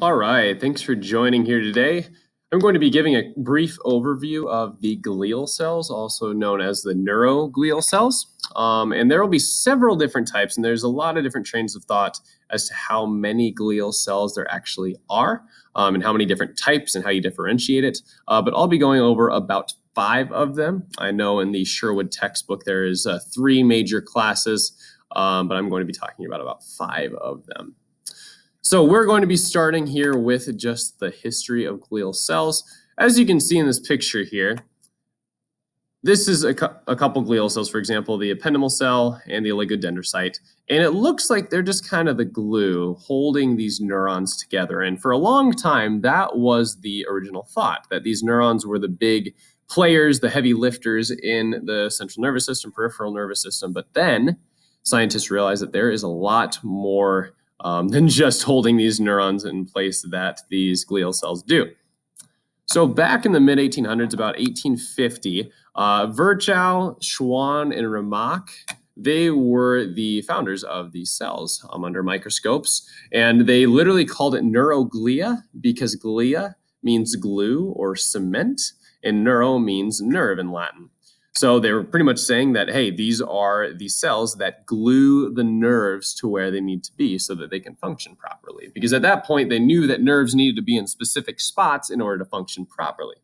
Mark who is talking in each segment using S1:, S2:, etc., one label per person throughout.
S1: All right, thanks for joining here today. I'm going to be giving a brief overview of the glial cells, also known as the neuroglial cells. And there will be several different types, and there's a lot of different trains of thought as to how many glial cells there actually are, and how many different types and how you differentiate it. But I'll be going over about 5 of them. I know in the Sherwood textbook there is 3 major classes, but I'm going to be talking about 5 of them. So we're going to be starting here with just the history of glial cells. As you can see in this picture here, this is a couple glial cells, for example, the ependymal cell and the oligodendrocyte. And it looks like they're just kind of the glue holding these neurons together. And for a long time, that was the original thought, that these neurons were the big players, the heavy lifters in the central nervous system, peripheral nervous system. But then scientists realized that there is a lot more than just holding these neurons in place that these glial cells do. So back in the mid-1800s, about 1850, Virchow, Schwann, and Remak, they were the founders of these cells under microscopes, and they literally called it neuroglia because glia means glue or cement, and neuro means nerve in Latin. So they were pretty much saying that, hey, these are the cells that glue the nerves to where they need to be so that they can function properly. Because at that point, they knew that nerves needed to be in specific spots in order to function properly.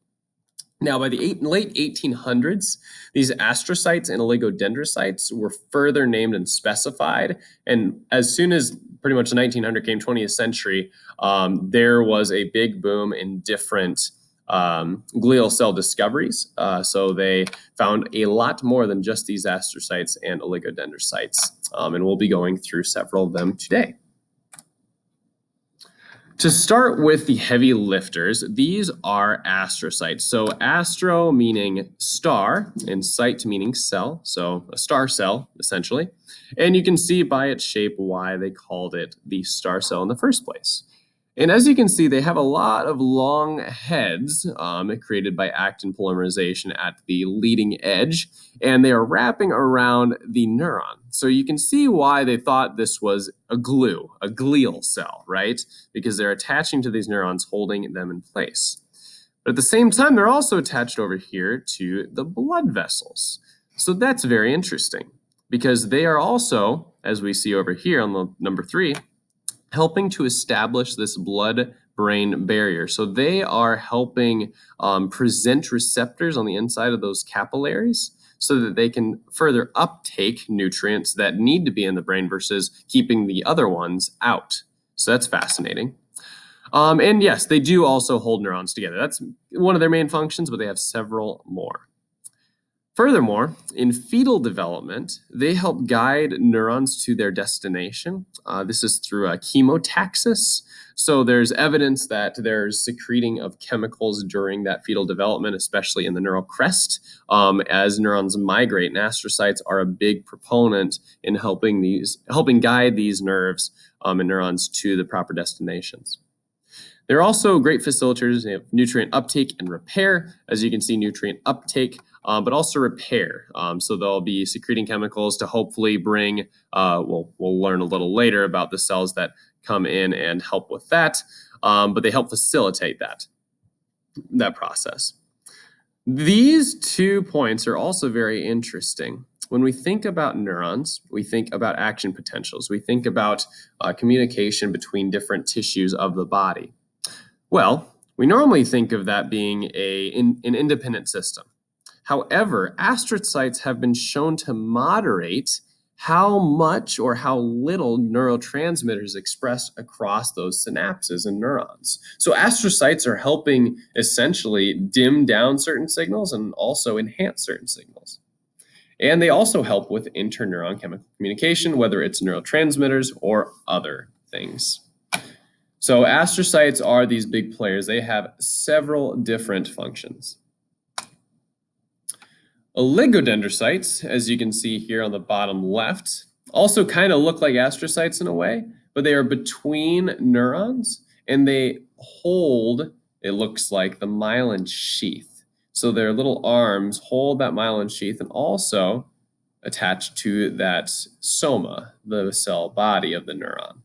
S1: Now, by the late 1800s, these astrocytes and oligodendrocytes were further named and specified. And as soon as pretty much the 1900 came, 20th century, there was a big boom in different glial cell discoveries. So they found a lot more than just these astrocytes and oligodendrocytes. And we'll be going through several of them today. To start with the heavy lifters, these are astrocytes. So astro meaning star and cyte meaning cell. So a star cell, essentially. And you can see by its shape why they called it the star cell in the first place. And as you can see, they have a lot of long heads created by actin polymerization at the leading edge, and they are wrapping around the neuron. So you can see why they thought this was a glue, a glial cell, right? Because they're attaching to these neurons, holding them in place. But at the same time, they're also attached over here to the blood vessels. So that's very interesting because they are also, as we see over here on the number 3, helping to establish this blood-brain barrier. So they are helping present receptors on the inside of those capillaries so that they can further uptake nutrients that need to be in the brain versus keeping the other ones out. So that's fascinating. And yes, they do also hold neurons together. That's one of their main functions, but they have several more. Furthermore, in fetal development, they help guide neurons to their destination. This is through a chemotaxis. So there's evidence that there's secreting of chemicals during that fetal development, especially in the neural crest, as neurons migrate. And astrocytes are a big proponent in helping guide these nerves and neurons to the proper destinations. They're also great facilitators of nutrient uptake and repair. As you can see, nutrient uptake, but also repair. So they'll be secreting chemicals to hopefully bring, we'll learn a little later about the cells that come in and help with that, but they help facilitate that process. These 2 points are also very interesting. When we think about neurons, we think about action potentials. We think about communication between different tissues of the body. Well, we normally think of that being an independent system. However, astrocytes have been shown to moderate how much or how little neurotransmitters express across those synapses and neurons. So astrocytes are helping essentially dim down certain signals and also enhance certain signals. And they also help with interneuron chemical communication, whether it's neurotransmitters or other things. So astrocytes are these big players. They have several different functions. Oligodendrocytes, as you can see here on the bottom left, also kind of look like astrocytes in a way, but they are between neurons and they hold, it looks like, the myelin sheath. So their little arms hold that myelin sheath and also attach to that soma, the cell body of the neuron.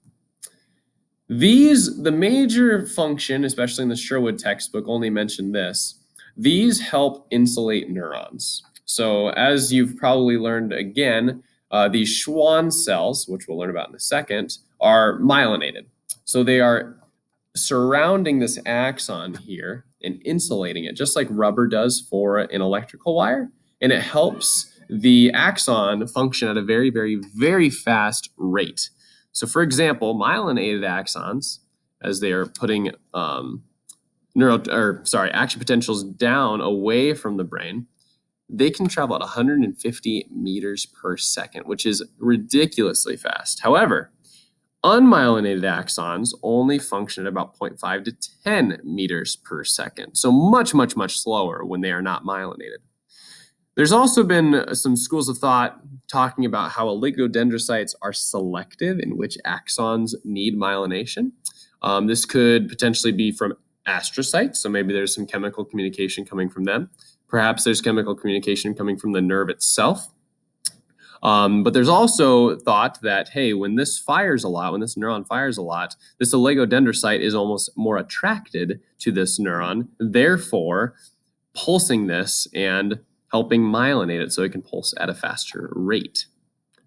S1: The major function, especially in the Sherwood textbook, only mentioned this. These help insulate neurons. So as you've probably learned again, these Schwann cells, which we'll learn about in a second, are myelinated. So they are surrounding this axon here and insulating it, just like rubber does for an electrical wire. And it helps the axon function at a very, very, very fast rate. So for example, myelinated axons, as they are putting action potentials down away from the brain, they can travel at 150 meters per second, which is ridiculously fast. However, unmyelinated axons only function at about 0.5 to 10 meters per second, so much, much, much slower when they are not myelinated. There's also been some schools of thought talking about how oligodendrocytes are selective in which axons need myelination. This could potentially be from astrocytes, so maybe there's some chemical communication coming from them. Perhaps there's chemical communication coming from the nerve itself. But there's also thought that, hey, when this fires a lot, when this neuron fires a lot, this oligodendrocyte is almost more attracted to this neuron, therefore pulsing this and helping myelinate it so it can pulse at a faster rate.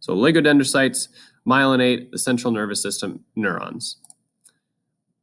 S1: So oligodendrocytes myelinate the central nervous system neurons.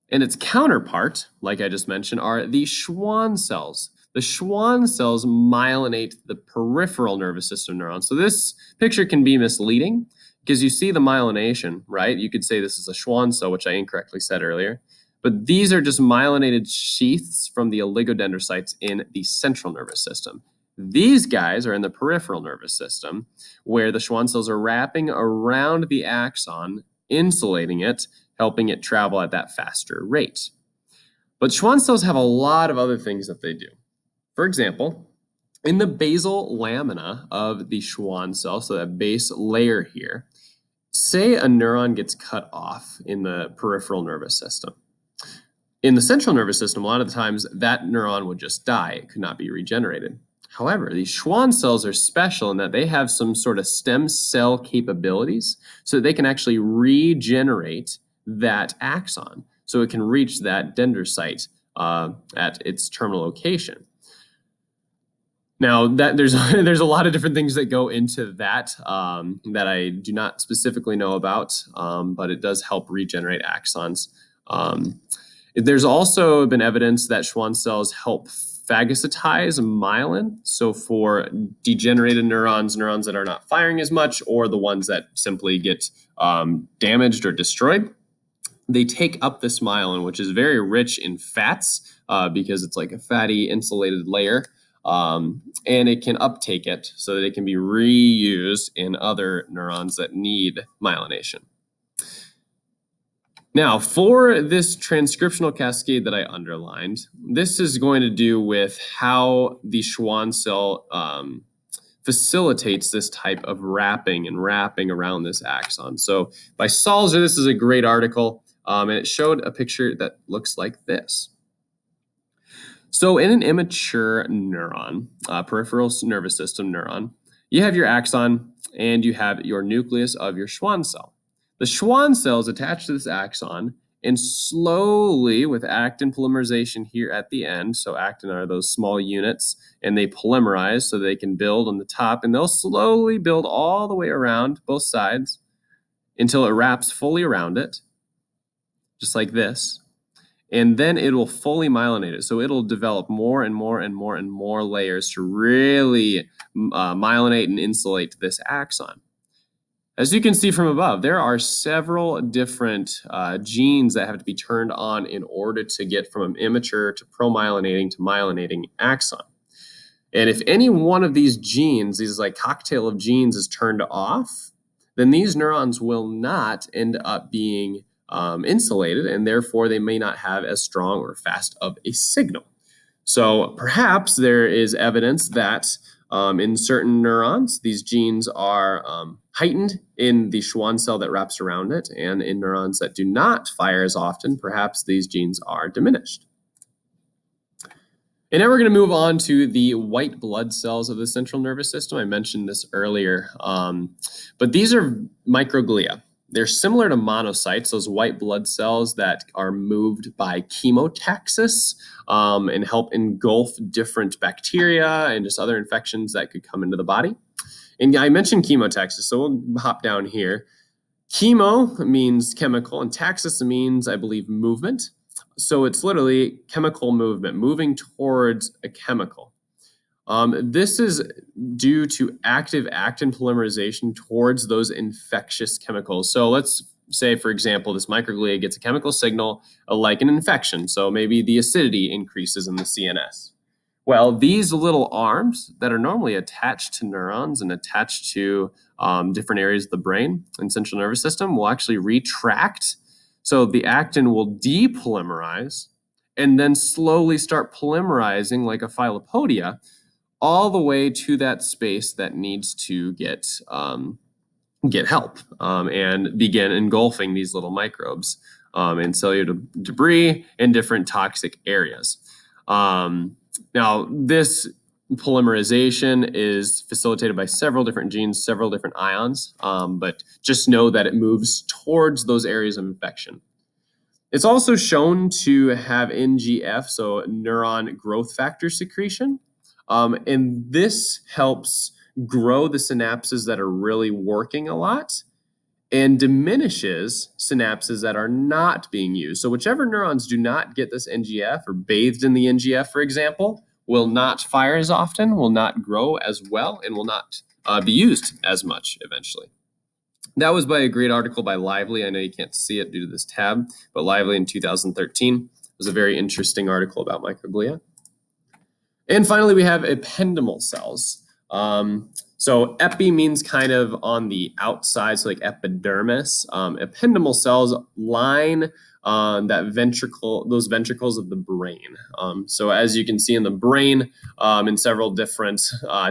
S1: And its counterpart, like I just mentioned, are the Schwann cells. The Schwann cells myelinate the peripheral nervous system neurons. So this picture can be misleading because you see the myelination, right? You could say this is a Schwann cell, which I incorrectly said earlier. But these are just myelinated sheaths from the oligodendrocytes in the central nervous system. These guys are in the peripheral nervous system, where the Schwann cells are wrapping around the axon, insulating it, helping it travel at that faster rate. But Schwann cells have a lot of other things that they do. For example, in the basal lamina of the Schwann cell, so that base layer here, say a neuron gets cut off in the peripheral nervous system. In the central nervous system, a lot of the times that neuron would just die. It could not be regenerated. However, these Schwann cells are special in that they have some sort of stem cell capabilities so that they can actually regenerate that axon so it can reach that dendrocyte at its terminal location. Now, there's a lot of different things that go into that that I do not specifically know about, but it does help regenerate axons. There's also been evidence that Schwann cells help phagocytize myelin. So for degenerated neurons that are not firing as much, or the ones that simply get damaged or destroyed, they take up this myelin, which is very rich in fats because it's like a fatty insulated layer. And it can uptake it so that it can be reused in other neurons that need myelination. Now, for this transcriptional cascade that I underlined, this is going to do with how the Schwann cell facilitates this type of wrapping around this axon. So by Salzer, this is a great article, and it showed a picture that looks like this. So in an immature neuron, peripheral nervous system neuron, you have your axon and you have your nucleus of your Schwann cell. The Schwann cells attach to this axon and slowly, with actin polymerization here at the end, so actin are those small units, and they polymerize so they can build on the top, and they'll slowly build all the way around both sides until it wraps fully around it, just like this. And then it will fully myelinate it. So it'll develop more and more and more and more layers to really myelinate and insulate this axon. As you can see from above, there are several different genes that have to be turned on in order to get from immature to promyelinating to myelinating axon. And if any one of these genes, these like cocktail of genes, is turned off, then these neurons will not end up being insulated, and therefore they may not have as strong or fast of a signal. So perhaps there is evidence that in certain neurons, these genes are heightened in the Schwann cell that wraps around it, and in neurons that do not fire as often, perhaps these genes are diminished. And now we're going to move on to the white blood cells of the central nervous system. I mentioned this earlier, but these are microglia. They're similar to monocytes, those white blood cells that are moved by chemotaxis and help engulf different bacteria and just other infections that could come into the body. And I mentioned chemotaxis, so we'll hop down here. Chemo means chemical, and taxis means, I believe, movement. So it's literally chemical movement, moving towards a chemical. This is due to active actin polymerization towards those infectious chemicals. So let's say, for example, this microglia gets a chemical signal like an infection. So maybe the acidity increases in the CNS. Well, these little arms that are normally attached to neurons and attached to different areas of the brain and central nervous system will actually retract. So the actin will depolymerize and then slowly start polymerizing like a filopodia all the way to that space that needs to get help and begin engulfing these little microbes and cellular debris in different toxic areas. Now, this polymerization is facilitated by several different genes, several different ions, but just know that it moves towards those areas of infection. It's also shown to have NGF, so neuron growth factor secretion, and this helps grow the synapses that are really working a lot and diminishes synapses that are not being used. So whichever neurons do not get this NGF or bathed in the NGF, for example, will not fire as often, will not grow as well, and will not be used as much eventually. That was by a great article by Lively. I know you can't see it due to this tab, but Lively in 2013 was a very interesting article about microglia. And finally, we have ependymal cells. So epi means kind of on the outside, so like epidermis. Ependymal cells line that ventricle, those ventricles of the brain. So as you can see in the brain, in several different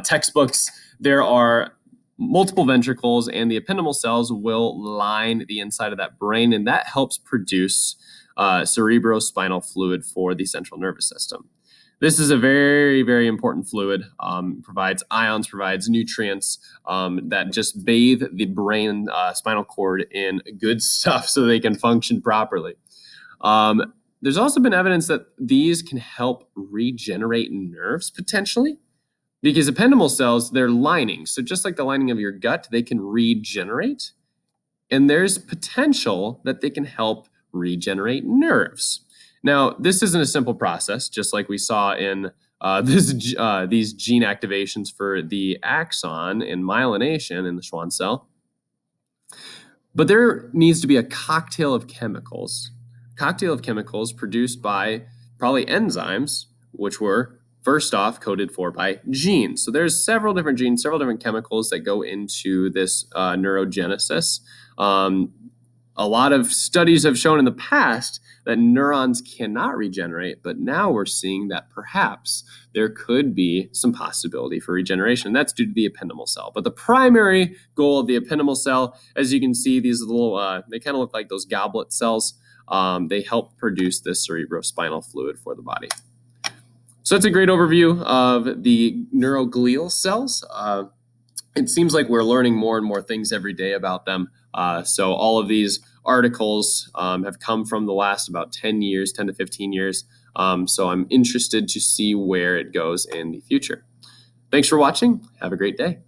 S1: textbooks, there are multiple ventricles, and the ependymal cells will line the inside of that brain, and that helps produce cerebrospinal fluid for the central nervous system. This is a very, very important fluid. Provides ions, provides nutrients that just bathe the brain spinal cord in good stuff so they can function properly. There's also been evidence that these can help regenerate nerves potentially, because ependymal cells, they're lining. So just like the lining of your gut, they can regenerate. And there's potential that they can help regenerate nerves. Now, this isn't a simple process, just like we saw in these gene activations for the axon and myelination in the Schwann cell. But there needs to be a cocktail of chemicals produced by probably enzymes, which were first off coded for by genes. So there's several different genes, several different chemicals that go into this neurogenesis. A lot of studies have shown in the past that neurons cannot regenerate, but now we're seeing that perhaps there could be some possibility for regeneration. That's due to the ependymal cell. But the primary goal of the ependymal cell, as you can see, these little, they kind of look like those goblet cells. They help produce this cerebrospinal fluid for the body. So that's a great overview of the neuroglial cells. It seems like we're learning more and more things every day about them. So all of these articles have come from the last about 10 years, 10 to 15 years. So I'm interested to see where it goes in the future. Thanks for watching. Have a great day.